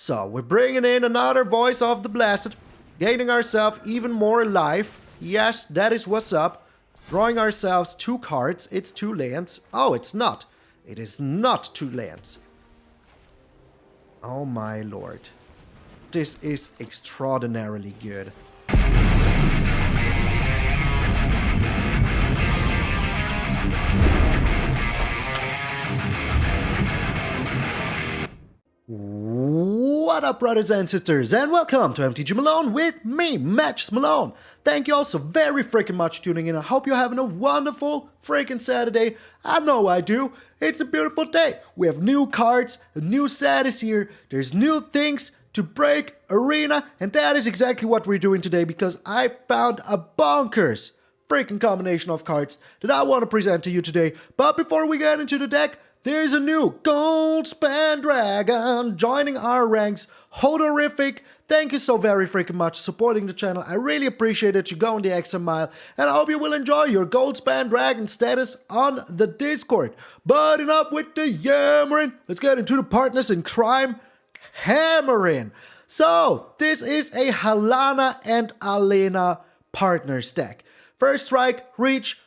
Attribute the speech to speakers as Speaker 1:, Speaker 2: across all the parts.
Speaker 1: So, we're bringing in another Voice of the Blessed, gaining ourselves even more life. Yes, that is what's up. Drawing ourselves 2 cards. It's 2 lands. Oh, it's not. It is not 2 lands. Oh my lord. This is extraordinarily good. What up, brothers and sisters, and welcome to MTG Malone with me, MTG Malone. Thank you all so very freaking much for tuning in. I hope you're having a wonderful freaking Saturday. I know I do. It's a beautiful day. We have new cards, a new set is here, there's new things to break Arena, and that is exactly what we're doing today because I found a bonkers freaking combination of cards that I want to present to you today. But before we get into the deck, there's a new Goldspan Dragon joining our ranks. Hodorific, thank you so very freaking much for supporting the channel. I really appreciate that you go in the extra mile, and I hope you will enjoy your Goldspan Dragon status on the Discord. But enough with the yammering. Let's get into the partners in crime. Hammering. So, this is a Halana and Alena partner stack. First strike, reach.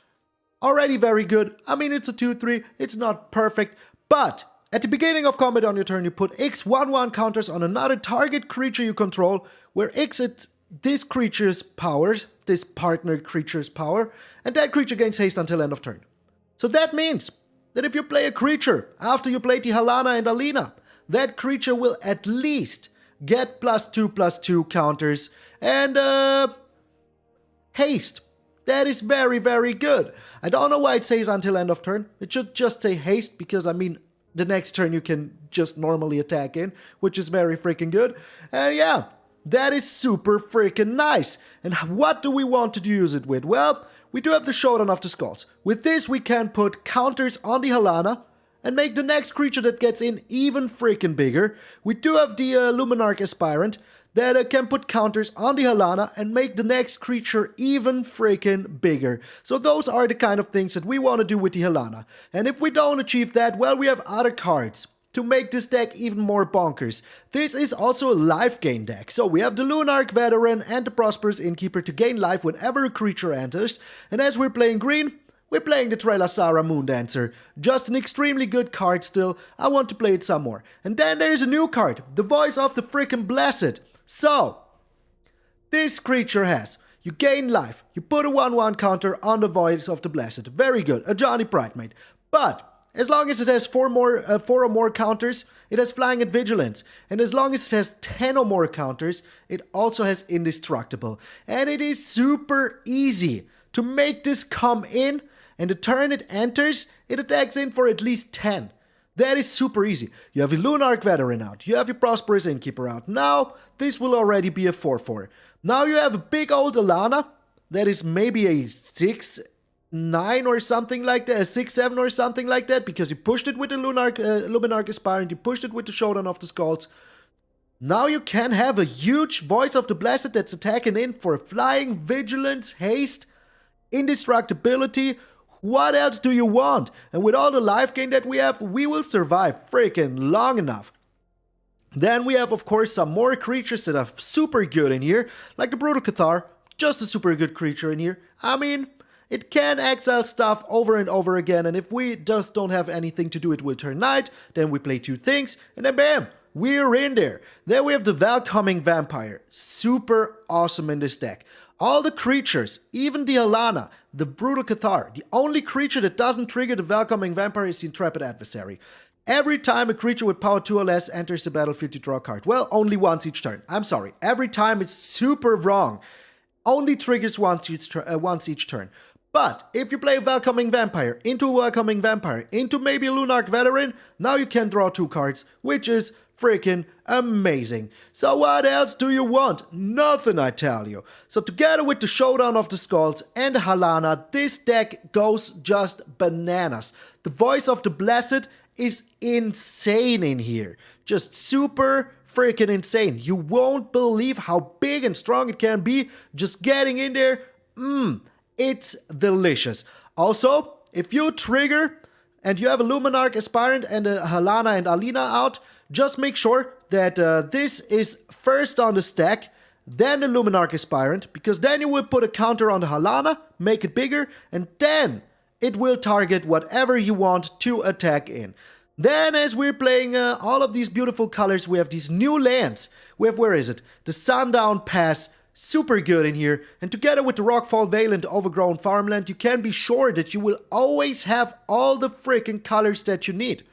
Speaker 1: Already very good. I mean, it's a 2-3. It's not perfect. But at the beginning of combat on your turn, you put X 1/1 counters on another target creature you control, where X is this creature's powers, this partner creature's power, and that creature gains haste until end of turn. So that means that if you play a creature after you play the Halana and Alena, that creature will at least get +2/+2 counters and haste. That is very, very good. I don't know why it says until end of turn. It should just say haste because, I mean, the next turn you can just normally attack in, which is very freaking good. And yeah, that is super freaking nice. And what do we want to use it with? Well, we do have the Showdown of the Skalds. With this, we can put counters on the Halana and make the next creature that gets in even freaking bigger. We do have the Luminarch Aspirant that can put counters on the Halana and make the next creature even freaking bigger. So those are the kind of things that we want to do with the Halana. And if we don't achieve that, well, we have other cards to make this deck even more bonkers. This is also a life gain deck. So we have the Lunarch Veteran and the Prosperous Innkeeper to gain life whenever a creature enters. And as we're playing green, we're playing the Trelasarra Moondancer. Just an extremely good card still. I want to play it some more. And then there's a new card, the Voice of the freaking Blessed. So, this creature has, you gain life, you put a 1/1 counter on the Voice of the Blessed. Very good, a Johnny Bridemate. But, as long as it has 4 or more counters, it has Flying and Vigilance. And as long as it has 10 or more counters, it also has Indestructible. And it is super easy to make this come in, and the turn it enters, it attacks in for at least 10. That is super easy. You have your Lunarch Veteran out. You have your Prosperous Innkeeper out. Now, this will already be a 4/4. Now you have a big old Alena. That is maybe a 6/9 or something like that. A 6/7 or something like that. Because you pushed it with the Luminarch Aspirant. You pushed it with the Showdown of the Skalds. Now you can have a huge Voice of the Blessed that's attacking in for Flying, Vigilance, Haste, Indestructibility. What else do you want? And with all the life gain that we have, we will survive freaking long enough. Then we have, of course, some more creatures that are super good in here, like the Brutal Cathar, just a super good creature in here. I mean, it can exile stuff over and over again, and if we just don't have anything to do, it will turn night, then we play 2 things, and then bam, we're in there. Then we have the Welcoming Vampire, super awesome in this deck. All the creatures, even the Halana, the Brutal Cathar, the only creature that doesn't trigger the Welcoming Vampire is the Intrepid Adversary. Every time a creature with power 2 or less enters the battlefield, you draw a card. Well, only once each turn. I'm sorry. Every time it's super wrong. Only triggers once each turn. But if you play a Welcoming Vampire into a Welcoming Vampire into maybe a Lunarch Veteran, now you can draw 2 cards, which is freaking amazing. So what else do you want? Nothing, I tell you. So together with the Showdown of the Skalds and the Halana, this deck goes just bananas. The Voice of the Blessed is insane in here. Just super freaking insane. You won't believe how big and strong it can be just getting in there. It's delicious. Also, if you trigger and you have a Luminarch Aspirant and a Halana and Alena out, just make sure that this is first on the stack, then the Luminarch Aspirant, because then you will put a counter on the Halana, make it bigger, and then it will target whatever you want to attack in. Then, as we're playing all of these beautiful colors, we have these new lands. We have, where is it? The Sundown Pass, super good in here. And together with the Rockfall Vale and the Overgrown Farmland, you can be sure that you will always have all the freaking colors that you need.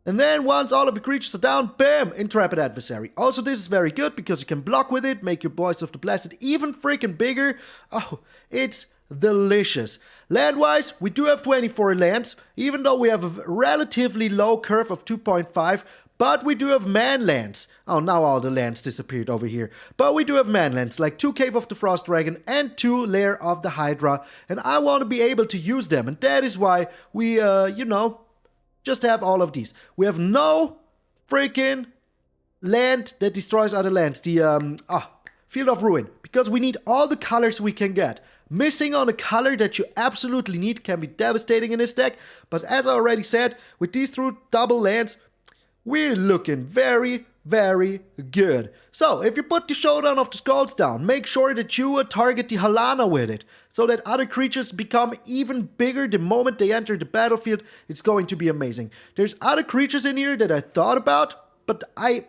Speaker 1: And then once all of the creatures are down, bam, Intrepid Adversary. Also, this is very good because you can block with it, make your Voice of the Blessed even freaking bigger. Oh, it's delicious. Land-wise, we do have 24 lands, even though we have a relatively low curve of 2.5, but we do have man lands. Oh, now all the lands disappeared over here. But we do have man lands, like 2 Cave of the Frost Dragon and 2 Lair of the Hydra, and I want to be able to use them, and that is why we, just have all of these. We have no freaking land that destroys other lands, the, Field of Ruin, because we need all the colors we can get. Missing on a color that you absolutely need can be devastating in this deck, but as I already said, with these 2 double lands, we're looking very, very good. So, if you put the Showdown of the Skalds down, make sure that you target the Halana with it, so that other creatures become even bigger the moment they enter the battlefield. It's going to be amazing. There's other creatures in here that I thought about, but I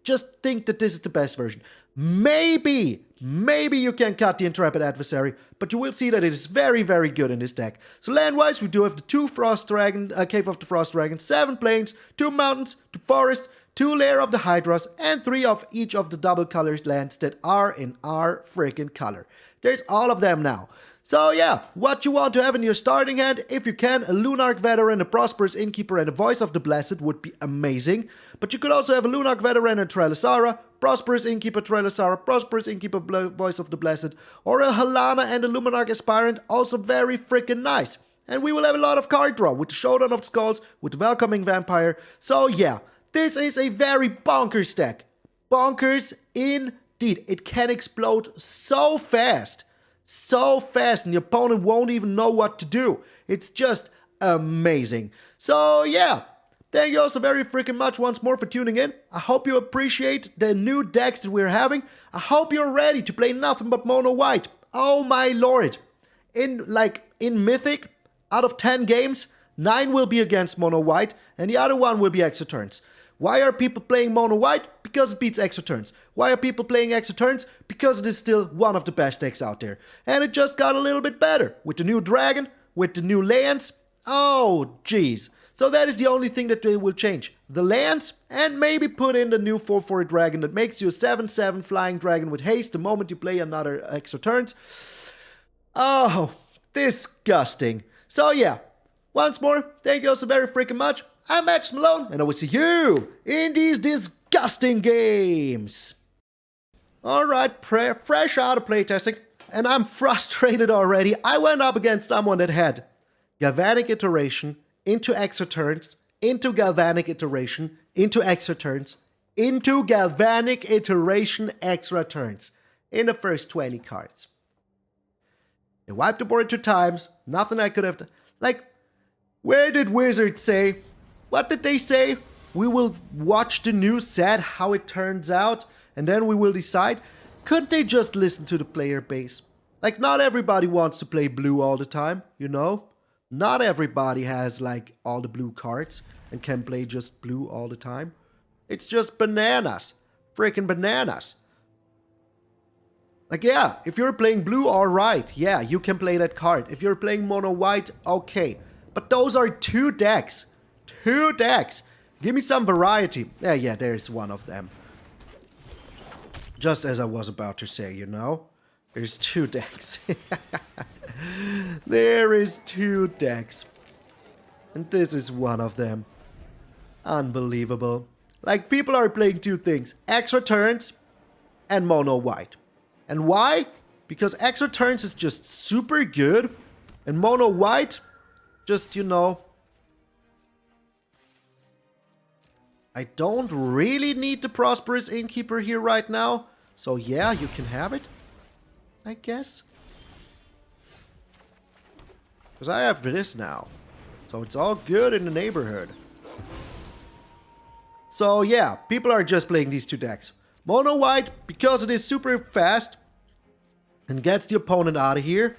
Speaker 1: just think that this is the best version. Maybe you can cut the Intrepid Adversary, but you will see that it is very, very good in this deck. So land-wise, we do have the 2 Frost Dragon, Cave of the Frost Dragon, 7 Plains, 2 Mountains, 2 Forest, 2 Lair of the Hydras, and 3 of each of the double-colored lands that are in our freaking color. There's all of them now. So yeah, what you want to have in your starting hand, if you can, a Lunarch Veteran, a Prosperous Innkeeper, and a Voice of the Blessed would be amazing. But you could also have a Lunarch Veteran and Trelasarra, Prosperous Innkeeper, Trelasarra, Prosperous Innkeeper, Voice of the Blessed, or a Halana and a Luminarch Aspirant, also very freaking nice. And we will have a lot of card draw with the Showdown of Skalds, with the Welcoming Vampire. So yeah, this is a very bonkers deck. Bonkers indeed. It can explode so fast. So fast, and the opponent won't even know what to do. It's just amazing. So yeah, thank you all so very freaking much once more for tuning in. I hope you appreciate the new decks that we're having. I hope you're ready to play nothing but mono white. Oh my lord. In Mythic, out of 10 games, 9 will be against mono white, and the other 1 will be extra turns. Why are people playing mono white? Because it beats extra turns. Why are people playing extra turns? Because it is still one of the best decks out there. And it just got a little bit better. With the new dragon, with the new lands. Oh, jeez. So that is the only thing that they will change. The lands, and maybe put in the new 4/4 dragon that makes you a 7/7 flying dragon with haste the moment you play another extra turns. Oh, disgusting. So yeah, once more, thank you all so very freaking much. I'm MTG Malone, and I will see you in these disgusting games. Alright, fresh out of playtesting, and I'm frustrated already. I went up against someone that had Galvanic Iteration into extra turns, into Galvanic Iteration, into extra turns, into Galvanic Iteration extra turns in the first 20 cards. They wiped the board 2 times, nothing I could have done. Like, where did Wizards say? What did they say? We will watch the new set, how it turns out, and then we will decide. Couldn't they just listen to the player base? Like, not everybody wants to play blue all the time, you know? Not everybody has, like, all the blue cards and can play just blue all the time. It's just bananas. Freaking bananas. Like, yeah, if you're playing blue, alright. Yeah, you can play that card. If you're playing mono white, okay. But those are 2 decks. 2 decks. Give me some variety. Yeah, there's one of them. Just as I was about to say, you know? There's 2 decks. There is 2 decks. And this is one of them. Unbelievable. Like, people are playing 2 things. Extra turns and mono white. And why? Because extra turns is just super good. And mono white, just, you know, I don't really need the Prosperous Innkeeper here right now. So yeah, you can have it, I guess. Because I have this now. So it's all good in the neighborhood. So yeah, people are just playing these two decks. Mono white, because it is super fast and gets the opponent out of here.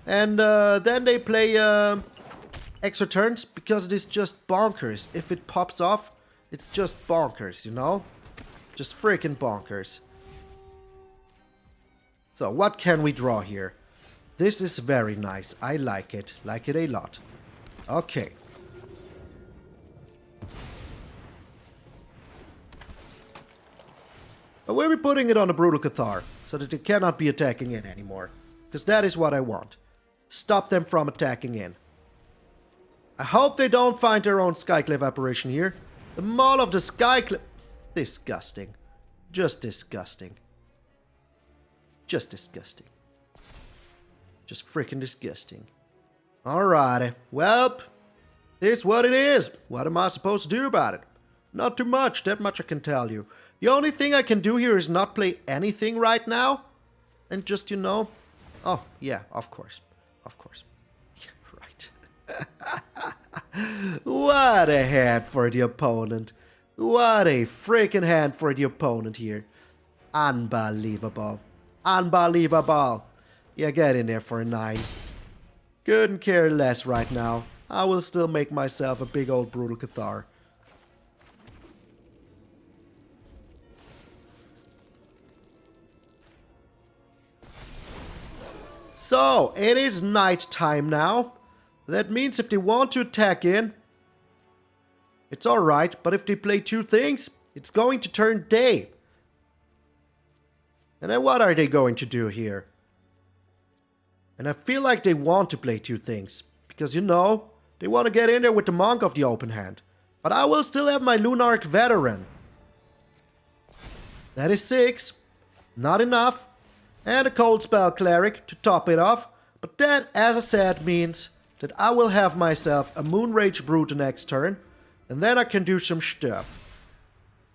Speaker 1: And then they play extra turns because it is just bonkers. If it pops off, it's just bonkers, you know? Just freaking bonkers. So what can we draw here? This is very nice. I like it. Like it a lot. Okay. I will be putting it on a Brutal Cathar so that they cannot be attacking in anymore. Because that is what I want. Stop them from attacking in. I hope they don't find their own Skyclave apparition here. The Maul of the Skyclave... Disgusting. Just disgusting. Just disgusting. Just freaking disgusting. Alrighty. Well, this is what it is. What am I supposed to do about it? Not too much. That much I can tell you. The only thing I can do here is not play anything right now. And just, you know... Oh, yeah, of course. Of course. Yeah, right. What a hand for the opponent. What a freaking hand for the opponent here. Unbelievable. Unbelievable. Yeah, get in there for a 9. Couldn't care less right now. I will still make myself a big old Brutal Cathar. So, it is night time now. That means if they want to attack in, it's alright, but if they play 2 things, it's going to turn day. And then what are they going to do here? And I feel like they want to play 2 things. Because, you know, they want to get in there with the Monk of the open hand. But I will still have my Lunarch Veteran. That is 6. Not enough. And a Cold Spell Cleric to top it off. But that, as I said, means that I will have myself a Moonrage Brute the next turn. And then I can do some stuff.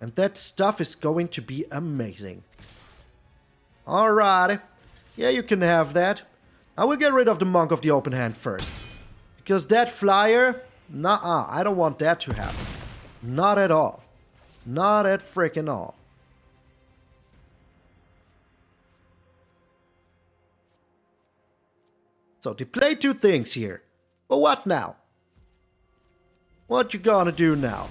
Speaker 1: And that stuff is going to be amazing. Alrighty. Yeah, you can have that. I will get rid of the Monk of the open hand first. Because that flyer... Nuh-uh, I don't want that to happen. Not at all. Not at frickin' all. So they play 2 things here. But what now? What you gonna do now?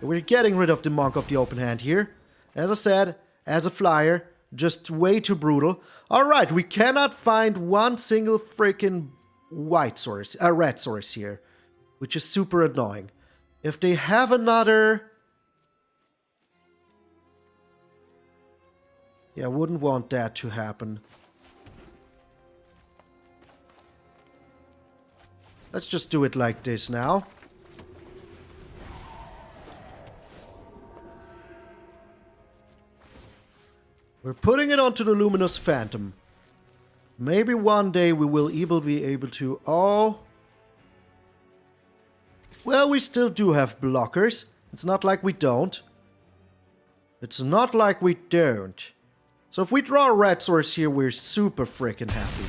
Speaker 1: We're getting rid of the Monk of the open hand here. As I said, as a flyer, just way too brutal. Alright, we cannot find one single freaking red source here. Which is super annoying. If they have another... Yeah, I wouldn't want that to happen. Let's just do it like this now. We're putting it onto the Luminous Phantom. Maybe one day we will be able to... Oh... Well, we still do have blockers. It's not like we don't. It's not like we don't. So if we draw a red source here, we're super freaking happy.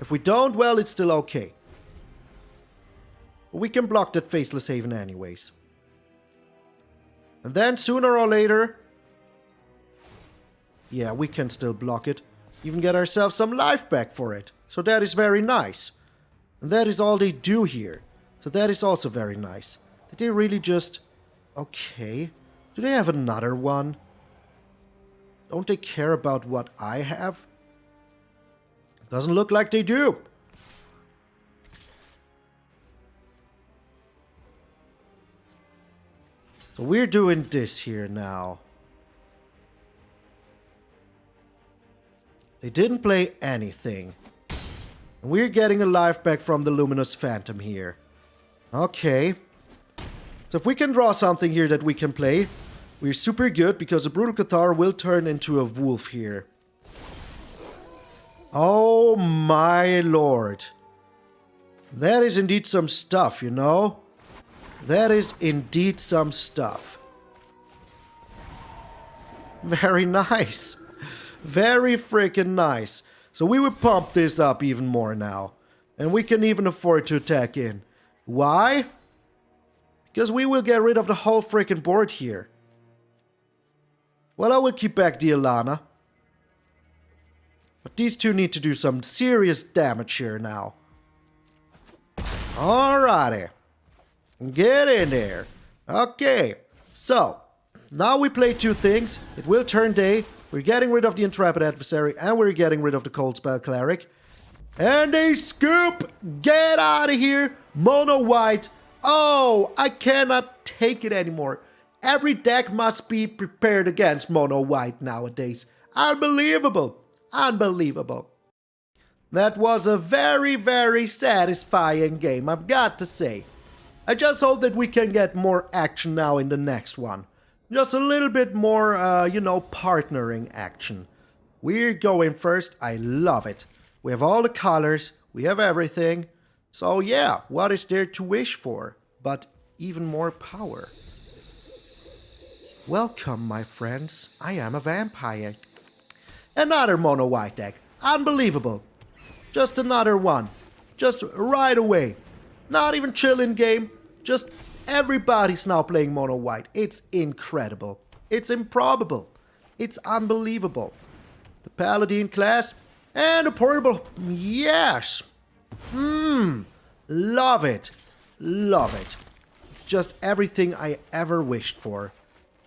Speaker 1: If we don't, well, it's still okay. We can block that Faceless Haven anyways. And then sooner or later... Yeah, we can still block it. Even get ourselves some life back for it. So that is very nice. And that is all they do here. So that is also very nice. Did they really just... Okay. Do they have another one? Don't they care about what I have? Doesn't look like they do. So we're doing this here now. They didn't play anything. And we're getting a life back from the Luminous Phantom here. Okay. So if we can draw something here that we can play, we're super good because the Brutal Cathar will turn into a wolf here. Oh my lord. That is indeed some stuff, you know? That is indeed some stuff. Very nice. Very freaking nice. So we will pump this up even more now. And we can even afford to attack in. Why? Because we will get rid of the whole freaking board here. Well, I will keep back the Alena. But these two need to do some serious damage here now. Alrighty. Get in there. Okay. So, now we play two things. It will turn day. We're getting rid of the Intrepid Adversary and we're getting rid of the Cold Spell Cleric. And a scoop! Get out of here! Mono white. Oh, I cannot take it anymore. Every deck must be prepared against mono white nowadays. Unbelievable. Unbelievable. That was a very, very satisfying game, I've got to say. I just hope that we can get more action now in the next one. Just a little bit more, partnering action. We're going first. I love it. We have all the colors. We have everything. So yeah, what is there to wish for? But even more power. Welcome, my friends. I am a vampire. Another mono white deck. Unbelievable. Just another one. Just right away. Not even chill in game. Just everybody's now playing mono white. It's incredible. It's improbable. It's unbelievable. The Paladin class and a portable. Yes. Love it. Love it. It's just everything I ever wished for.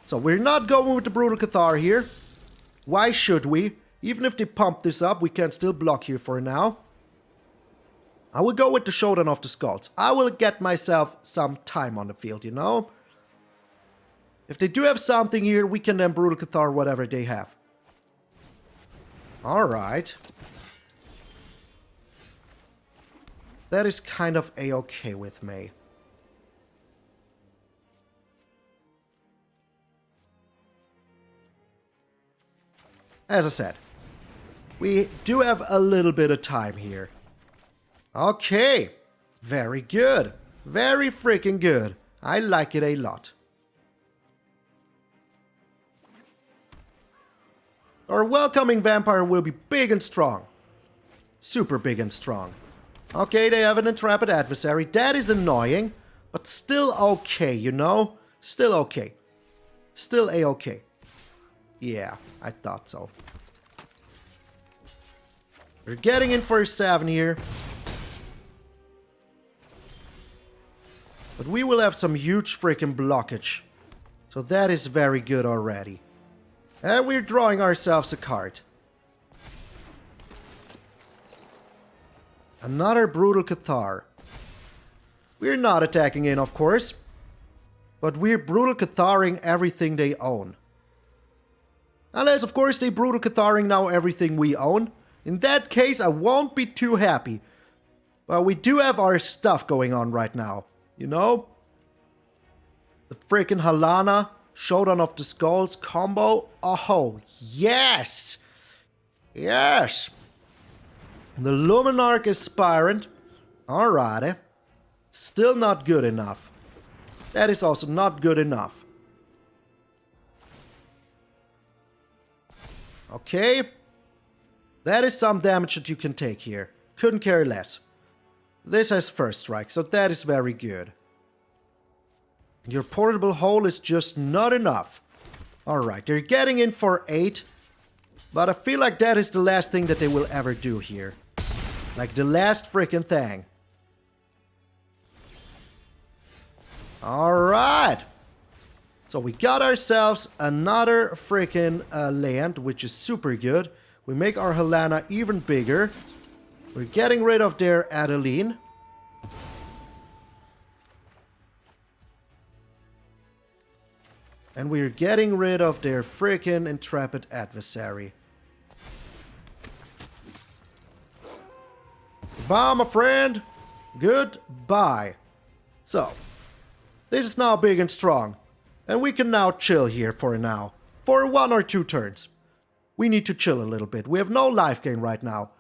Speaker 1: So we're not going with the Brutal Cathar here. Why should we? Even if they pump this up, we can still block here for now. I will go with the Showdown of the Skalds. I will get myself some time on the field, you know? If they do have something here, we can then Brutal Cathar whatever they have. Alright. That is kind of a-okay with me. As I said, we do have a little bit of time here. Okay, very good. Very freaking good. I like it a lot. Our welcoming vampire will be big and strong. Super big and strong. Okay, they have an Intrepid Adversary. That is annoying, but still okay, you know? Still okay. Still a-okay. Yeah, I thought so. We're getting in for a 7 here. But we will have some huge freaking blockage. So that is very good already. And we're drawing ourselves a card. Another Brutal Cathar. We're not attacking in, of course. But we're Brutal Catharing everything they own. Unless, of course, they Brutal Catharing now everything we own. In that case, I won't be too happy. But we do have our stuff going on right now. You know? The freaking Halana, Showdown of the Skalds combo. Oh, yes! Yes! The Luminarch Aspirant. Alrighty. Still not good enough. That is also not good enough. Okay. That is some damage that you can take here. Couldn't care less. This has first strike, so that is very good. Your portable hole is just not enough. Alright, they're getting in for 8. But I feel like that is the last thing that they will ever do here. Like the last freaking thing. Alright. So we got ourselves another freaking land, which is super good. We make our Halana even bigger. We're getting rid of their Adeline. And we're getting rid of their freaking Intrepid Adversary. Goodbye, my friend. Goodbye. So, this is now big and strong. And we can now chill here for now. For 1 or 2 turns. We need to chill a little bit. We have no life gain right now.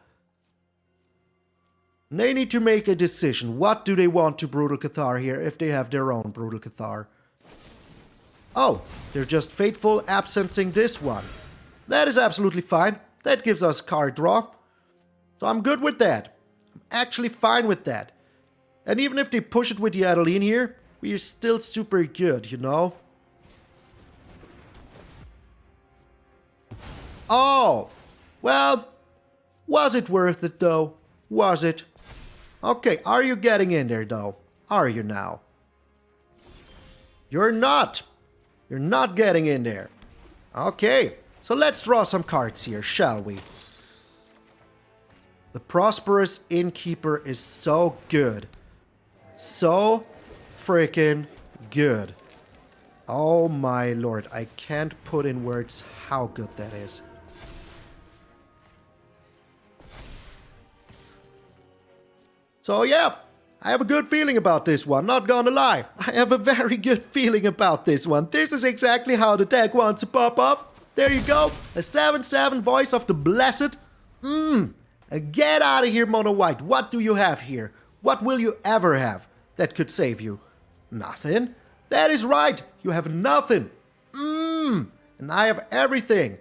Speaker 1: They need to make a decision. What do they want to Brutal Cathar here if they have their own Brutal Cathar? Oh, they're just faithful absencing this one. That is absolutely fine. That gives us card draw. So I'm good with that. I'm actually fine with that. And even if they push it with the Adeline here, we're still super good, you know? Oh, well, was it worth it though? Was it? Okay, are you getting in there though? Are you now? You're not. You're not getting in there. Okay, so let's draw some cards here, shall we? The Prosperous Innkeeper is so good. So freaking good. Oh my lord, I can't put in words how good that is. So yeah, I have a good feeling about this one, not gonna lie. I have a very good feeling about this one. This is exactly how the deck wants to pop off. There you go, a 7/7 Voice of the Blessed. Get out of here, Mono White. What do you have here? What will you ever have that could save you? Nothing. That is right, you have nothing. And I have everything.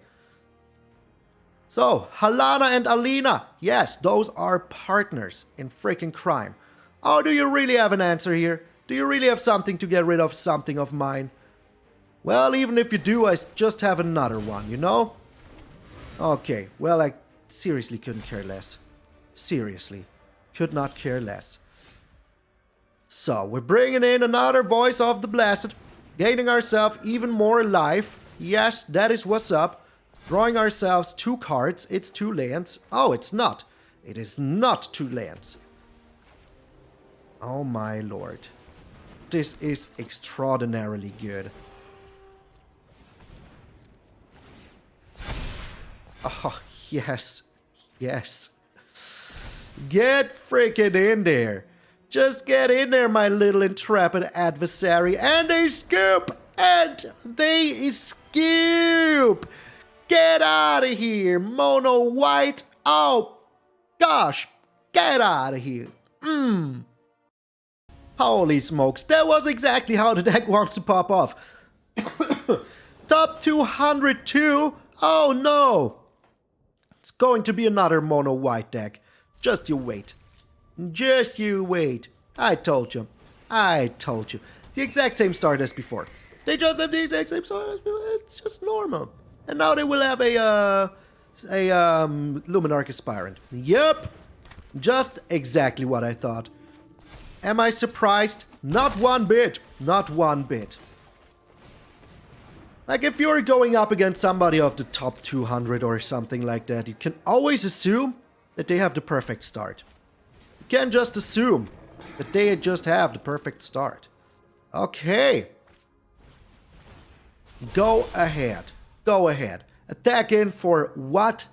Speaker 1: So, Halana and Alena, yes, those are partners in freaking crime. Oh, do you really have an answer here? Do you really have something to get rid of something of mine? Well, even if you do, I just have another one, you know? Okay, well, I seriously couldn't care less. Seriously, could not care less. So, we're bringing in another Voice of the Blessed, gaining ourselves even more life. Yes, that is what's up. Drawing ourselves 2 cards. It's 2 lands. Oh, it's not. It is not 2 lands. Oh my lord. This is extraordinarily good. Oh, yes. Yes. Get freaking in there. Just get in there, my little Intrepid Adversary. And they scoop! And they scoop! Get out of here, Mono White! Oh, gosh! Get out of here! Holy smokes, that was exactly how the deck wants to pop off. Top 202? Oh no! It's going to be another Mono White deck. Just you wait. Just you wait. I told you. I told you. The exact same start as before. They just have the exact same start as before. It's just normal. And now they will have a Luminarch Aspirant. Yep. Just exactly what I thought. Am I surprised? Not one bit. Not one bit. Like, if you're going up against somebody of the top 200 or something like that, you can always assume that they have the perfect start. You can just assume that they just have the perfect start. Okay. Go ahead. Go ahead. Attack in for what?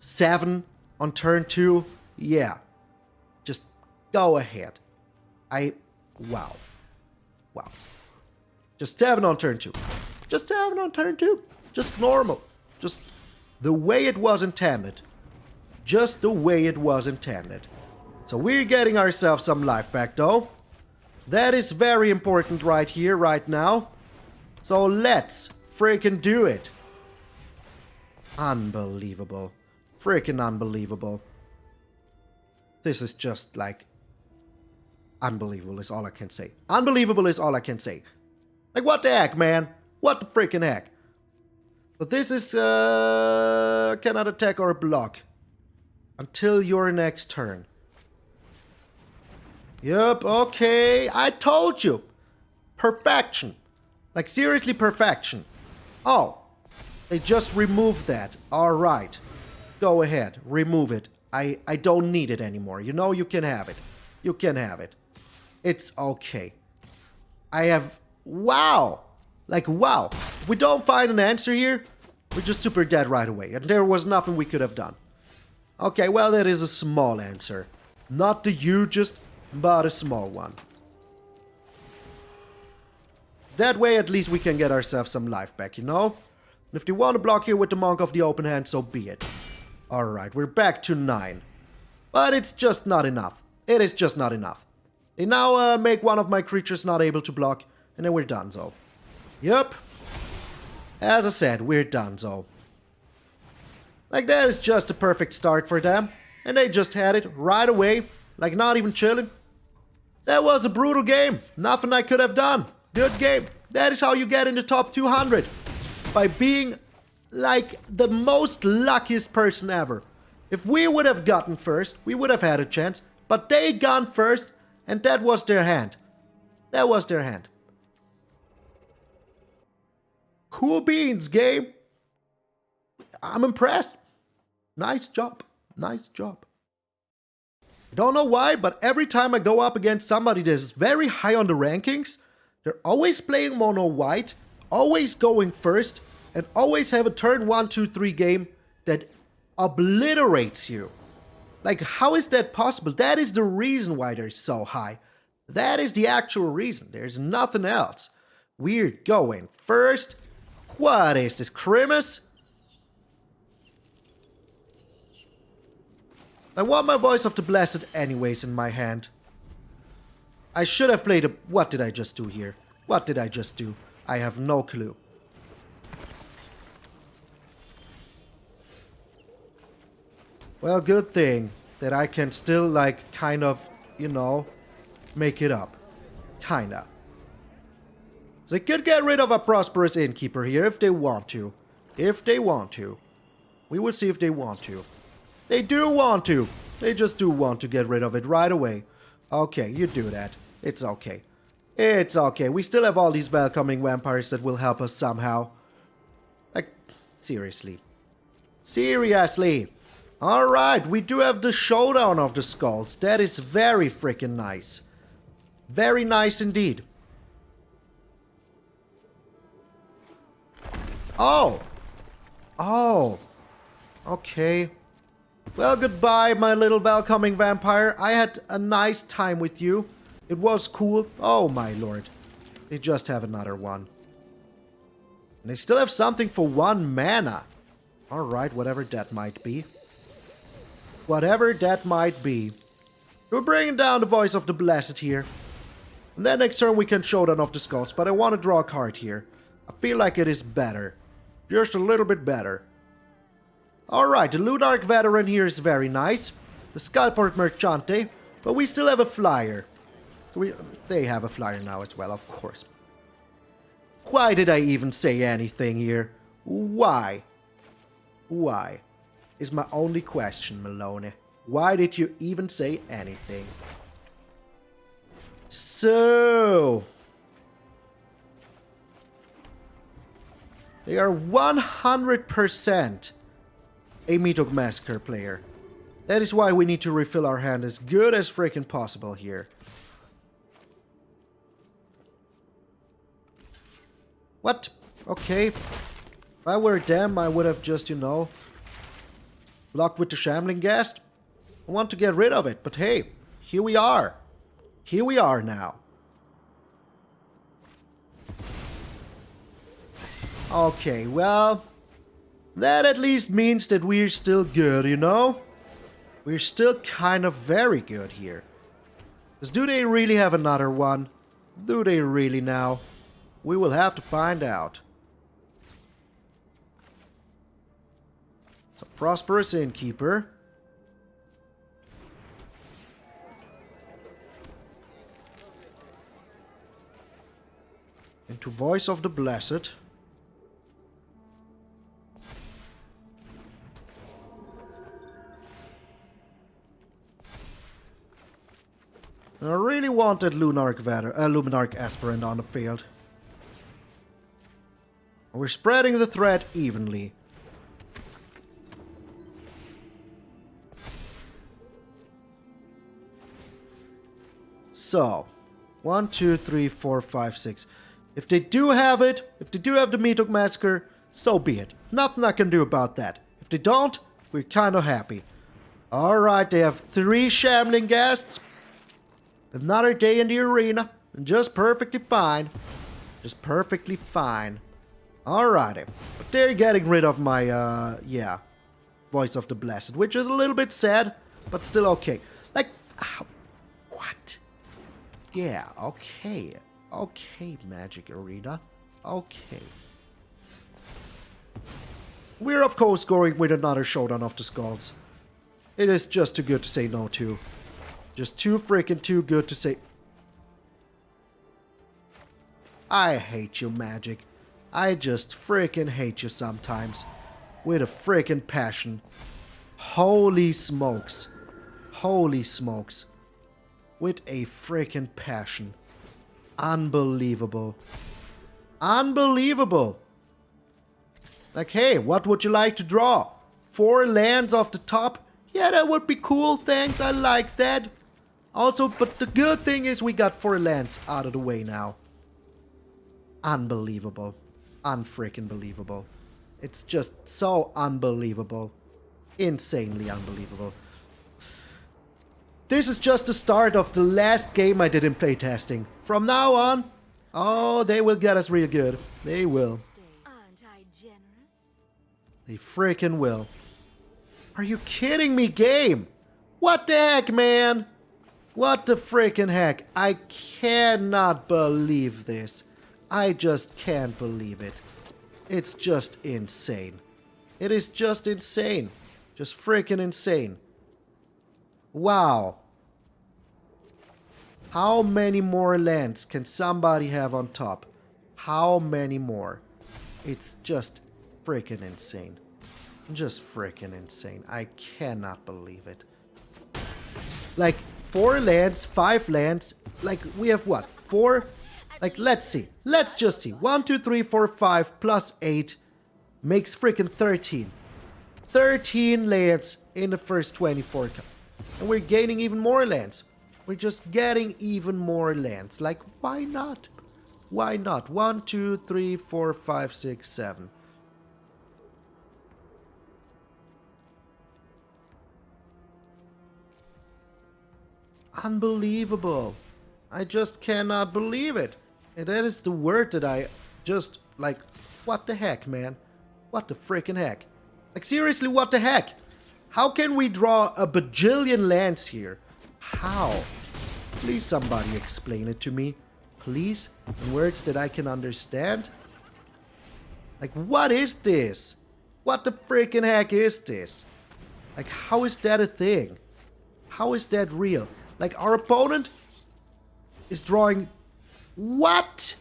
Speaker 1: 7 on turn 2? Yeah. Just go ahead. Wow. Wow. Just 7 on turn 2. Just 7 on turn 2. Just normal. Just the way it was intended. Just the way it was intended. So we're getting ourselves some life back though. That is very important right here, right now. So let's freaking do it. Unbelievable. Freaking unbelievable. This is just like... unbelievable is all I can say. Unbelievable is all I can say. Like, what the heck, man? What the freaking heck? But this is... cannot attack or block. Until your next turn. Yup, okay. I told you. Perfection. Like, seriously, perfection. Oh. They just removed that. Alright. Go ahead. Remove it. I don't need it anymore. You know, you can have it. You can have it. It's okay. I have... wow. Like, wow. If we don't find an answer here, we're just super dead right away. And there was nothing we could have done. Okay, well, that is a small answer. Not the hugest, but a small one. So that way, at least we can get ourselves some life back, you know? And if they want to block here with the Monk of the Open Hand, so be it. Alright, we're back to 9. But it's just not enough. It is just not enough. They now make one of my creatures not able to block, and then we're done, so. Yep. As I said, we're done, so. Like, that is just a perfect start for them. And they just had it right away. Like, not even chilling. That was a brutal game. Nothing I could have done. Good game. That is how you get in the top 200. By being like the most luckiest person ever. If we would have gotten first, we would have had a chance. But they gone first, and that was their hand. That was their hand. Cool beans, game. I'm impressed. Nice job. Nice job. I don't know why, but every time I go up against somebody that is very high on the rankings, they're always playing mono white, always going first, and always have a turn 1, 2, 3 game that obliterates you. Like, how is that possible? That is the reason why they're so high. That is the actual reason. There's nothing else. We're going first. What is this, Christmas? I want my Voice of the Blessed anyways in my hand. I should have played a... What did I just do here? What did I just do? I have no clue. Well, good thing that I can still, like, kind of, you know, make it up. Kinda. So they could get rid of a Prosperous Innkeeper here if they want to. If they want to. We will see if they want to. They do want to. They just do want to get rid of it right away. Okay, you do that. It's okay. It's okay. We still have all these welcoming vampires that will help us somehow. Like, seriously. Seriously. Alright, we do have the Showdown of the Skalds. That is very freaking nice. Very nice indeed. Oh. Oh. Okay. Well, goodbye, my little welcoming vampire. I had a nice time with you. It was cool. Oh, my lord. They just have another one. And they still have something for 1 mana. Alright, whatever that might be. Whatever that might be. We're bringing down the Voice of the Blessed here. And then next turn we can Showdown of the Skalds. But I want to draw a card here. I feel like it is better. Just a little bit better. Alright, the Lunarch Veteran here is very nice. The Skullport Merchante. But we still have a flyer. They have a flyer now as well, of course. Why did I even say anything here? Why? Why? Is my only question, Malone. Why did you even say anything? So... they are 100% a MTG Massacre player. That is why we need to refill our hand as good as freaking possible here. What? Okay. If I were them, I would have just, you know, blocked with the Shambling Ghast. I want to get rid of it, but hey, here we are. Here we are now. Okay, well, that at least means that we're still good, you know? We're still kind of very good here. Because do they really have another one? Do they really now? We will have to find out. So, Prosperous Innkeeper. Into Voice of the Blessed. I really wanted Luminarch Aspirant on the field. We're spreading the threat evenly. So, 1, 2, 3, 4, 5, 6. If they do have it, if they do have the MTG Massacre, so be it. Nothing I can do about that. If they don't, we're kind of happy. Alright, they have 3 Shambling Ghasts. Another day in the arena. And just perfectly fine. Just perfectly fine. Alrighty. But they're getting rid of my, yeah. Voice of the Blessed. Which is a little bit sad, but still okay. Like, what? Yeah, okay. Okay, Magic Arena. Okay. We're of course going with another Showdown of the Skalds. It is just too good to say no to. Just too freaking too good to say... I hate you, Magic. I just freaking hate you sometimes. With a freaking passion. Holy smokes. Holy smokes. With a freaking passion. Unbelievable. Unbelievable. Like, hey, what would you like to draw? 4 lands off the top? Yeah, that would be cool, thanks, I like that. Also, but the good thing is we got 4 lands out of the way now. Unbelievable. Unfreaking believable. It's just so unbelievable. Insanely unbelievable. This is just the start of the last game I did in playtesting. From now on, oh, they will get us real good. They will.
Speaker 2: Aren't I generous?
Speaker 1: They freaking will. Are you kidding me, game? What the heck, man? What the freaking heck? I cannot believe this. I just can't believe it. It's just insane. It is just insane. Just freaking insane. Wow. How many more lands can somebody have on top? How many more? It's just freaking insane. Just freaking insane. I cannot believe it. Like, 4 lands, 5 lands. Like, we have what? 4? Like, let's see. Let's just see. 1, 2, 3, 4, 5 plus 8 makes freaking 13. 13 lands in the first 24 cup. And we're gaining even more lands. We're just getting even more lands. Like, why not? Why not? 1, 2, 3, 4, 5, 6, 7. Unbelievable. I just cannot believe it. And that is the word that I just, like, what the heck, man? What the freaking heck? Like, seriously, what the heck? How can we draw a bajillion lands here? How? Please somebody explain it to me. Please? In words that I can understand? Like, what is this? What the freaking heck is this? Like, how is that a thing? How is that real? Like, our opponent is drawing... What?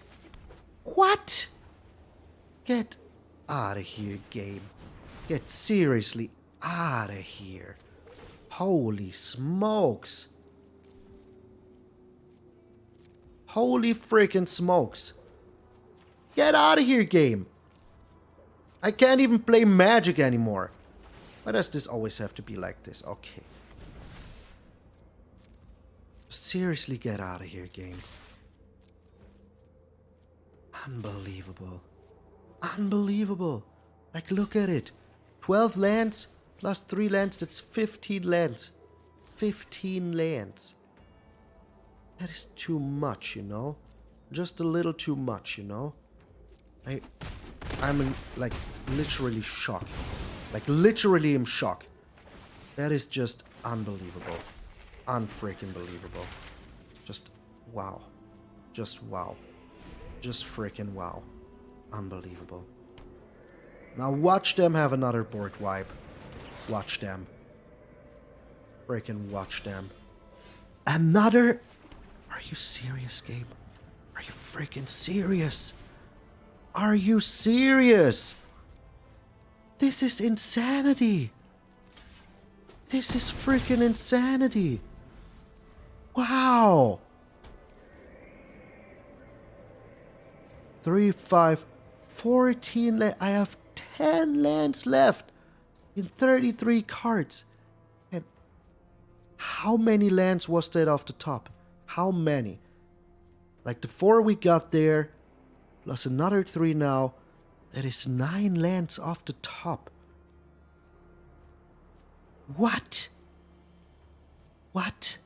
Speaker 1: What? Get out of here, game. Get seriously out of here. Holy smokes. Holy freaking smokes. Get out of here, game. I can't even play Magic anymore. Why does this always have to be like this? Okay. Seriously, get out of here, game. Unbelievable. Unbelievable. Like, look at it. 12 lands plus 3 lands, that's 15 lands. 15 lands. That is too much, you know? Just a little too much, you know? I'm in, like, literally shock. Like, literally in shock. That is just unbelievable. Unfreaking believable. Just wow. Just wow. Just freaking wow. Unbelievable. Now watch them have another board wipe. Watch them. Freaking watch them. Another... Are you serious, game? Are you freaking serious? Are you serious? This is insanity. This is freaking insanity. Wow. 3, 5, 14 lands. I have 10 lands left in 33 cards. And how many lands was that off the top? How many? Like the 4 we got there, plus another 3 now. That is 9 lands off the top. What? What?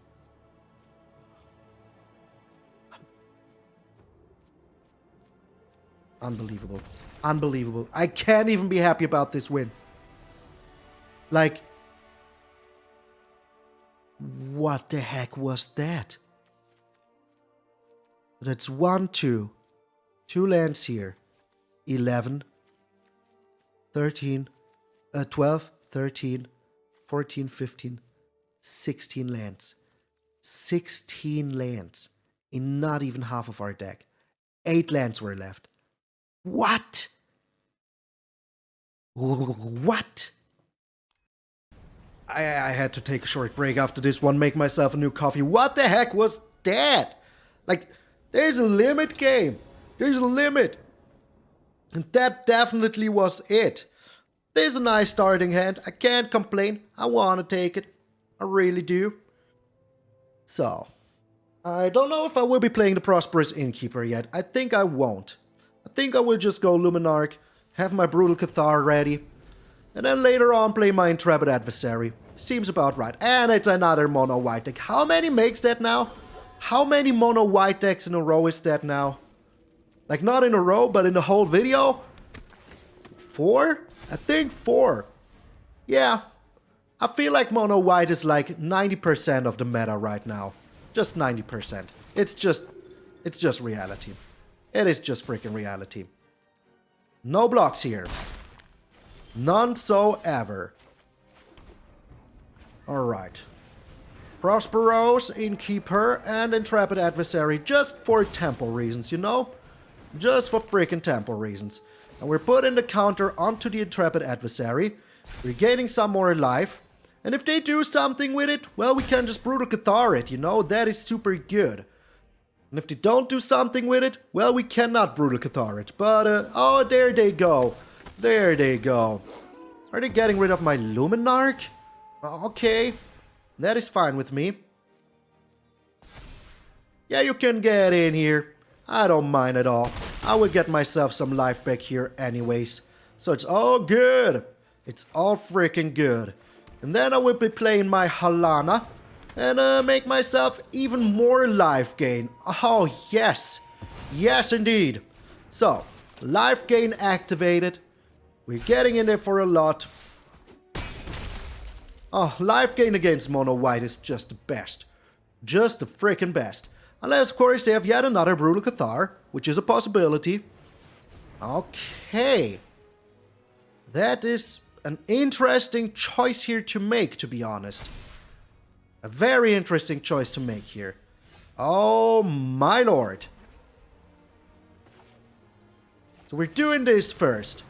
Speaker 1: Unbelievable. Unbelievable. I can't even be happy about this win. Like, what the heck was that? That's 1, 2. 2 lands here. 11. 13. 12. 13. 14, 15. 16 lands. 16 lands. In not even half of our deck. 8 lands were left. What? What? I had to take a short break after this one, make myself a new coffee. What the heck was that? Like, there's a limit, game. There's a limit. And that definitely was it. This is a nice starting hand. I can't complain. I want to take it. I really do. So, I don't know if I will be playing the Prosperous Innkeeper yet. I think I won't. I think I will just go Luminarch, have my Brutal Cathar ready, and then later on play my Intrepid Adversary. Seems about right. And it's another mono white deck. How many makes that now? How many mono white decks in a row is that now? Like, not in a row, but in the whole video? 4? I think 4. Yeah. I feel like mono white is like 90% of the meta right now. Just 90%. It's just reality. It is just freaking reality. No blocks here. None so ever. Alright. Prosperous Innkeeper and Intrepid Adversary just for tempo reasons, you know? Just for freaking tempo reasons. And we're putting the counter onto the Intrepid Adversary. We're gaining some more life. And if they do something with it, well, we can just Brutal Cathar it, you know? That is super good. And if they don't do something with it, well, we cannot Brutal Cathar it. But, oh, there they go. There they go. Are they getting rid of my Luminarch? Okay. That is fine with me. Yeah, you can get in here. I don't mind at all. I will get myself some life back here anyways. So it's all good. It's all freaking good. And then I will be playing my Halana. And make myself even more life gain. Oh, yes. Yes, indeed. So, life gain activated. We're getting in there for a lot. Oh, life gain against mono white is just the best. Just the freaking best. Unless, of course, they have yet another Brutal Cathar, which is a possibility. Okay. That is an interesting choice here to make, to be honest. A very interesting choice to make here. Oh, my lord. So we're doing this first.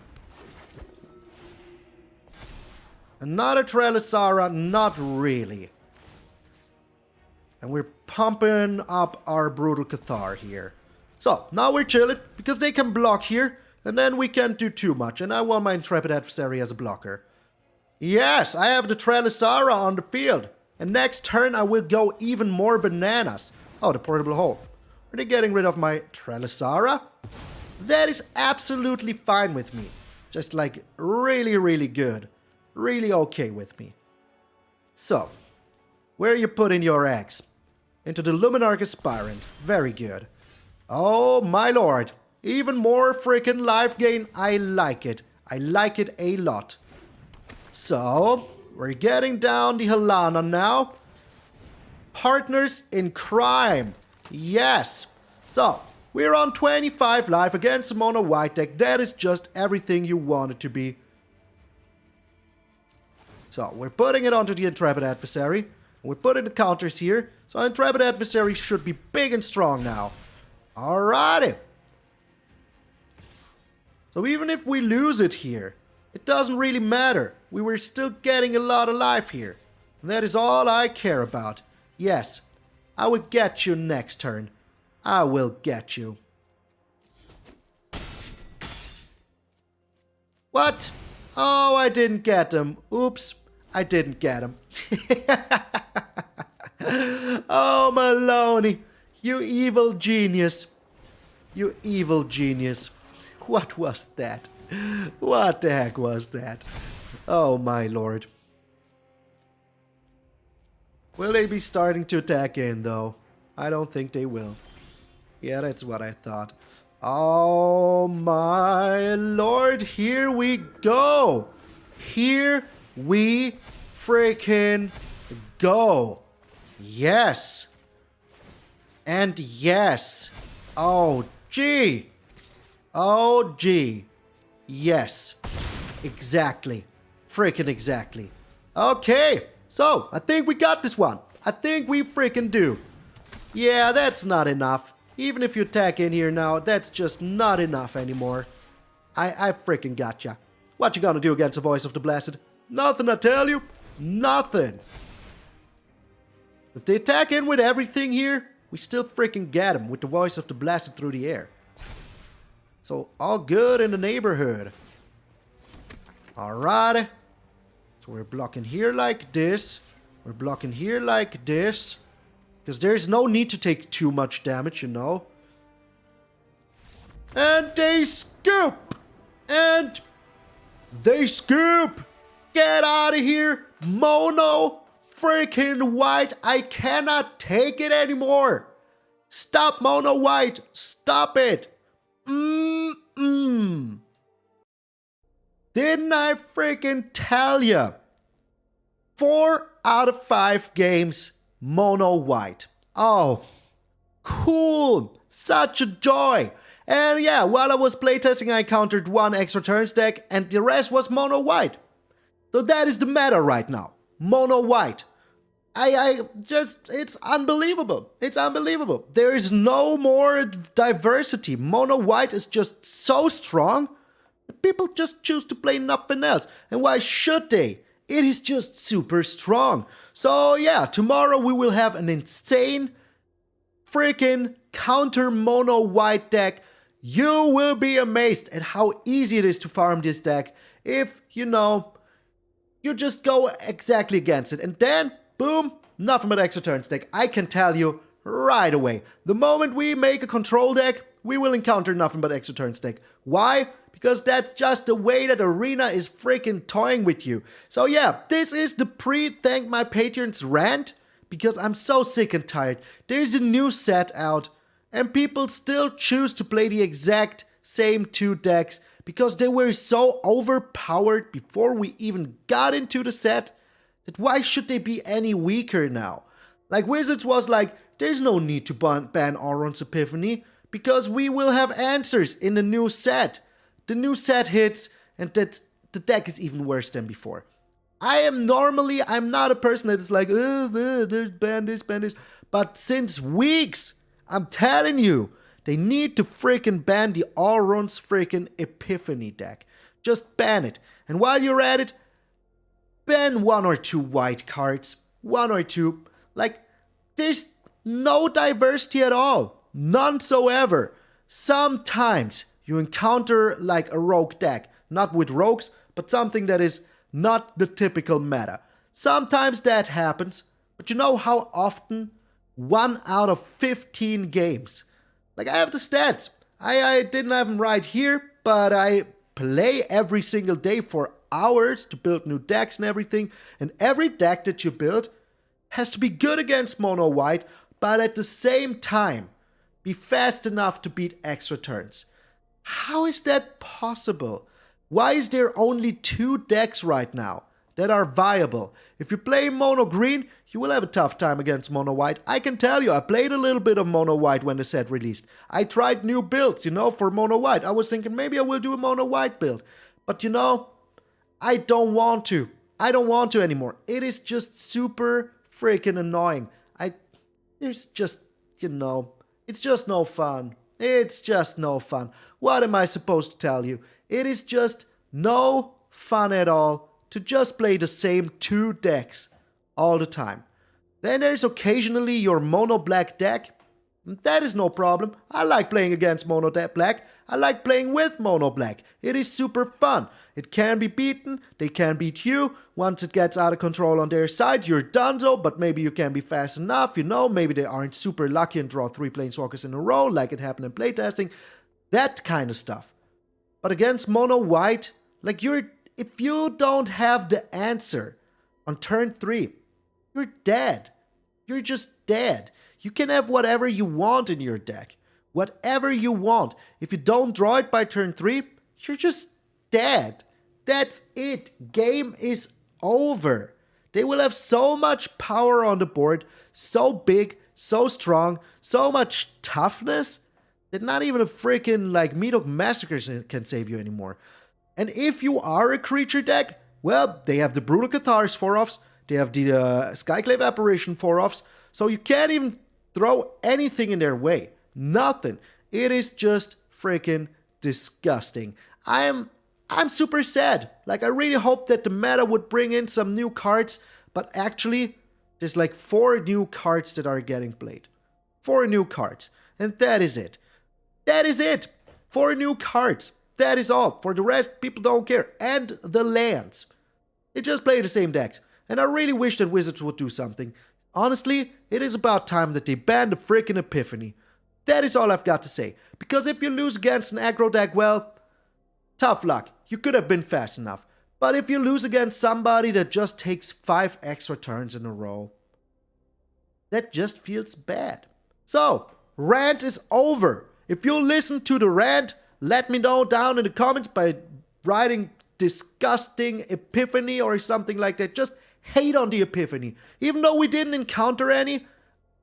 Speaker 1: Another Trelasarra, not really. And we're pumping up our Brutal Cathar here. So, now we're chilling, because they can block here, and then we can't do too much, and I want my Intrepid Adversary as a blocker. Yes, I have the Trelasarra on the field, and next turn I will go even more bananas. Oh, the Portable Hole. Are they getting rid of my Trelasarra? That is absolutely fine with me. Just like, really, really good. Really okay with me. So, where are you putting your eggs? Into the Luminarch Aspirant. Very good. Oh my lord. Even more freaking life gain. I like it. I like it a lot. So, we're getting down the Halana now. Partners in crime. Yes. So, we're on 25 life against a mono white deck. That is just everything you want it to be. So, we're putting it onto the Intrepid Adversary. We're putting the counters here. So, Intrepid Adversary should be big and strong now. Alrighty. So, even if we lose it here, it doesn't really matter. We were still getting a lot of life here. And that is all I care about. Yes, I will get you next turn. I will get you. What? Oh, I didn't get him. Oops. I didn't get him. Oh, Maloney. You evil genius. You evil genius. What was that? What the heck was that? Oh, my lord. Will they be starting to attack in, though? I don't think they will. Yeah, that's what I thought. Oh, my lord. Here we go. Here we freaking go. Yes. And yes. Oh, gee. Oh, gee. Yes. Exactly. Freaking exactly. Okay. So, I think we got this one. I think we freaking do. Yeah, that's not enough. Even if you attack in here now, that's just not enough anymore. I freaking gotcha. What you gonna do against the Voice of the Blessed? Nothing, I tell you. Nothing. If they attack in with everything here, we still freaking get them with the Voice of the Blessed through the air. So, all good in the neighborhood. Alright. So we're blocking here like this. We're blocking here like this. Because there's no need to take too much damage, you know. And they scoop! And they scoop! Get out of here! Mono freaking white! I cannot take it anymore! Stop, mono white! Stop it! Didn't I freaking tell ya? 4 out of 5 games, mono white. Oh, cool! Such a joy! And yeah, while I was playtesting, I encountered 1 extra turns deck, and the rest was mono white. So that is the meta right now. Mono white. It's unbelievable. It's unbelievable. There is no more diversity. Mono white is just so strong. People just choose to play nothing else. And why should they? It is just super strong. So yeah, tomorrow we will have an insane freaking counter mono white deck. You will be amazed at how easy it is to farm this deck if, you know, you just go exactly against it. And then, boom, nothing but extra turns deck. I can tell you right away. The moment we make a control deck, we will encounter nothing but extra turns deck. Why? Because that's just the way that Arena is freaking toying with you. So yeah, this is the pre-thank my patrons rant. Because I'm so sick and tired. There's a new set out. And people still choose to play the exact same 2 decks. Because they were so overpowered before we even got into the set. That why should they be any weaker now? Like Wizards was like, there's no need to ban Auron's Epiphany. Because we will have answers in the new set. The new set hits, and that the deck is even worse than before. I'm not a person that is like, there's ban this. But since weeks, I'm telling you, they need to freaking ban the Auron's freaking Epiphany deck. Just ban it. And while you're at it, ban 1 or 2 white cards. 1 or 2. Like, there's no diversity at all. None so ever. Sometimes you encounter like a rogue deck. Not with rogues, but something that is not the typical meta. Sometimes that happens. But you know how often? 1 out of 15 games. Like, I have the stats. I didn't have them right here, but I play every single day for hours to build new decks and everything. And every deck that you build has to be good against mono white, but at the same time, be fast enough to beat extra turns. How is that possible? Why is there only 2 decks right now that are viable? If you play mono green, you will have a tough time against mono white. I can tell you, I played a little bit of mono white when the set released. I tried new builds, for mono white. I was thinking maybe I will do a mono white build. But I don't want to. I don't want to anymore. It is just super freaking annoying. It's just no fun. It's just no fun. What am I supposed to tell you? It is just no fun at all to just play the same 2 decks all the time. Then there's occasionally your mono black deck. That is no problem. I like playing against mono black. I like playing with mono black. It is super fun. It can be beaten. They can beat you. Once it gets out of control on their side, you're donezo, but maybe you can be fast enough. Maybe they aren't super lucky and draw 3 planeswalkers in a row like it happened in playtesting. That kind of stuff. But against mono white, if you don't have the answer on turn 3, you're dead. You're just dead. You can have whatever you want in your deck. Whatever you want. If you don't draw it by turn 3, you're just dead. That's it. Game is over. They will have so much power on the board, so big, so strong, so much toughness that not even a freaking MTG Massacre can save you anymore. And if you are a creature deck, well, they have the Brutal Cathar's 4-offs, they have the Skyclave Apparition 4-offs, so you can't even throw anything in their way. Nothing. It is just freaking disgusting. I'm super sad. Like, I really hope that the meta would bring in some new cards, but actually, there's like 4 new cards that are getting played. 4 new cards. And that is it. That is it. 4 new cards. That is all. For the rest, people don't care. And the lands. They just play the same decks. And I really wish that Wizards would do something. Honestly, it is about time that they ban the freaking Epiphany. That is all I've got to say. Because if you lose against an aggro deck, well, tough luck. You could have been fast enough. But if you lose against somebody that just takes 5 extra turns in a row, that just feels bad. So, rant is over. If you listen to the rant, let me know down in the comments by writing disgusting Epiphany or something like that. Just hate on the Epiphany. Even though we didn't encounter any,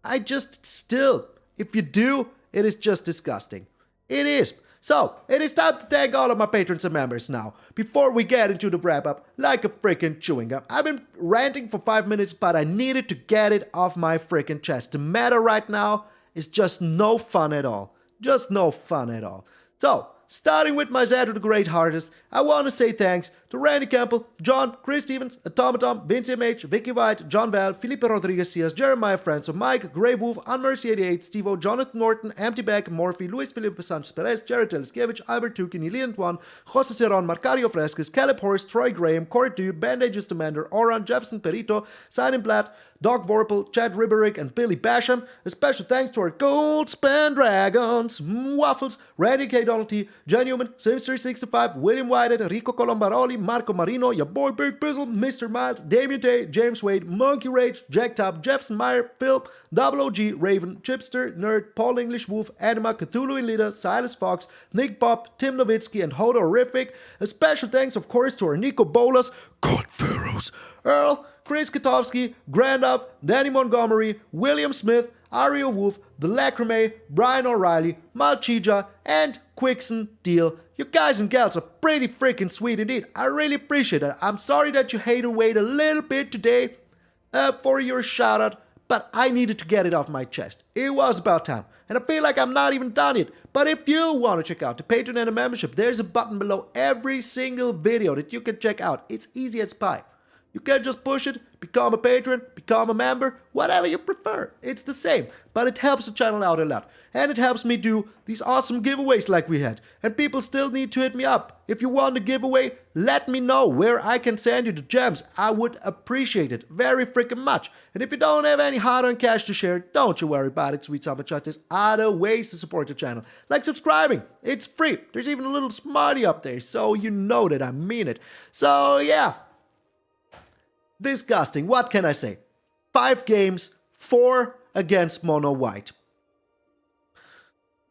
Speaker 1: I just still, if you do, it is just disgusting. It is. So, it is time to thank all of my patrons and members now. Before we get into the wrap up, like a freaking chewing gum. I've been ranting for 5 minutes, but I needed to get it off my freaking chest. The meta right now is just no fun at all. Just no fun at all. So, starting with my Zed the Great Heartist, I want to say thanks to Randy Campbell, John, Chris Stevens, Automaton, Vince MH, Vicky White, John Val, Felipe Rodriguez Cias, Jeremiah Franco, Mike, Grey Wolf, Unmercy88, Steve-O, Jonathan Norton, MTgA, Morphy, Luis Felipe Sanchez Perez, Jared Teleskevich, Albert Tukin, Elian Juan, Jose Ceron, Marcario Fresquez, Caleb Horst, Troy Graham, Court Du, Bandages Demander, Oran, Jefferson Perito, Simon Blatt, Doc Vorpal, Chad Ribberick, and Billy Basham. A special thanks to our Gold Span Dragons, Waffles, Randy K. Donald T, Jen Newman, Sims365, William Whitehead, Rico Colombaroli, Marco Marino, your boy Big Bizzle, Mr. Miles, Damien Tay, James Wade, Monkey Rage, Jack Top, Jefferson Meyer, Phil, Double OG, Raven, Chipster, Nerd, Paul English Wolf, Anima, Cthulhu Lida, Silas Fox, Nick Pop, Tim Nowitzki, and Hodo Horrific. A special thanks, of course, to our Nico Bolas, God Pharaohs, Earl, Chris Katowski, Grandov, Danny Montgomery, William Smith, Ario Wolf, The Lacrime, Brian O'Reilly, MtgA, and Quixon Deal. You guys and gals are pretty freaking sweet indeed. I really appreciate it. I'm sorry that you had to wait a little bit today for your shout out, but I needed to get it off my chest. It was about time. And I feel like I'm not even done yet. But if you want to check out the Patreon and the membership, there's a button below every single video that you can check out. It's easy as pie. You can just push it, become a patron, become a member, whatever you prefer. It's the same, but it helps the channel out a lot. And it helps me do these awesome giveaways like we had. And people still need to hit me up. If you want a giveaway, let me know where I can send you the gems. I would appreciate it very freaking much. And if you don't have any hard-earned cash to share, don't you worry about it, sweet summer chat. There's other ways to support the channel, like subscribing. It's free. There's even a little smarty up there, so you know that I mean it. So yeah. Disgusting. What can I say? 5 games, 4 against Mono White.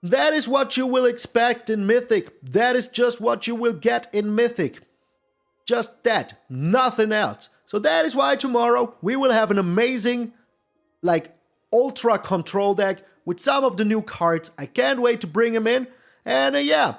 Speaker 1: That is what you will expect in Mythic. That is just what you will get in Mythic. Just that. Nothing else. So that is why tomorrow we will have an amazing, like, ultra control deck with some of the new cards. I can't wait to bring them in. And yeah.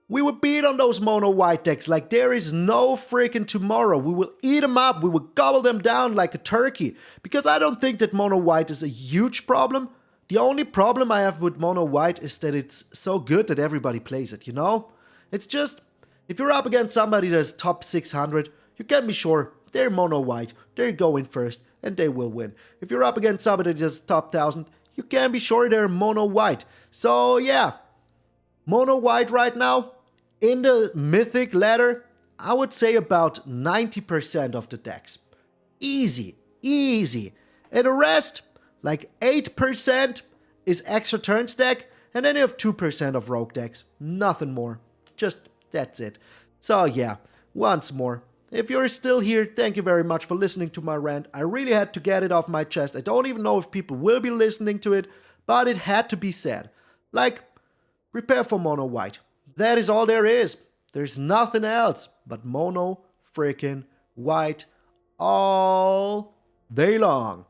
Speaker 1: We will beat on those mono white decks like there is no freaking tomorrow. We will eat them up. We will gobble them down like a turkey. Because I don't think that mono white is a huge problem. The only problem I have with mono white is that it's so good that everybody plays it, you know? It's just, if you're up against somebody that's top 600, you can be sure they're mono white. They're going first and they will win. If you're up against somebody that's top 1000, you can be sure they're mono white. So yeah, mono white right now. In the Mythic ladder, I would say about 90% of the decks. Easy, easy. And the rest, like 8% is extra turns deck, and then you have 2% of rogue decks. Nothing more. Just, that's it. So yeah, once more. If you're still here, thank you very much for listening to my rant. I really had to get it off my chest. I don't even know if people will be listening to it, but it had to be said. Like, prepare for mono white. That is all there is. There's nothing else but mono freaking white all day long.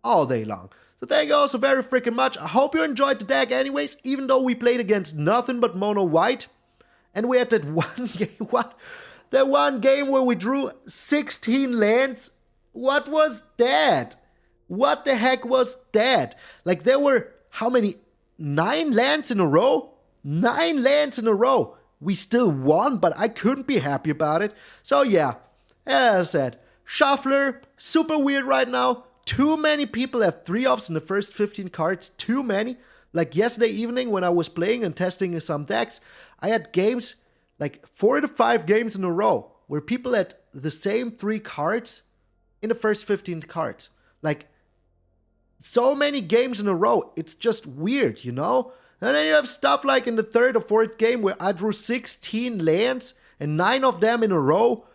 Speaker 1: All day long. So thank you all so very freaking much. I hope you enjoyed the deck anyways, even though we played against nothing but mono white. And we had that one game, that one game where we drew 16 lands. What was that? What the heck was that? Like there were, how many? 9 lands in a row? 9 lands in a row. We still won, but I couldn't be happy about it. So yeah, as I said, Shuffler, super weird right now. Too many people have 3-offs in the first 15 cards. Too many. Like yesterday evening when I was playing and testing some decks, I had games, like 4 to 5 games in a row, where people had the same 3 cards in the first 15 cards. Like, so many games in a row. It's just weird, you know? And then you have stuff like in the 3rd or 4th game where I drew 16 lands and 9 of them in a row.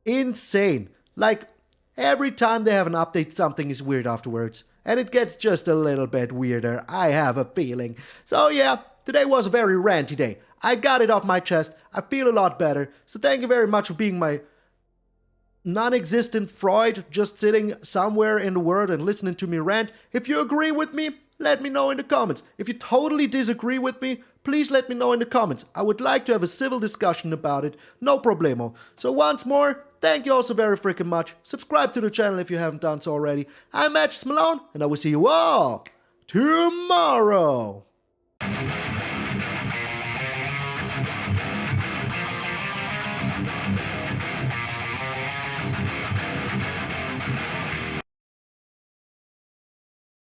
Speaker 1: Insane. Like, every time they have an update, something is weird afterwards. And it gets just a little bit weirder, I have a feeling. So yeah, today was a very ranty day. I got it off my chest. I feel a lot better. So thank you very much for being my non-existent Freud, just sitting somewhere in the world and listening to me rant. If you agree with me, let me know in the comments. If you totally disagree with me, please let me know in the comments. I would like to have a civil discussion about it. No problemo. So once more, thank you all so very freaking much. Subscribe to the channel if you haven't done so already. I'm MTG Malone, and I will see you all tomorrow.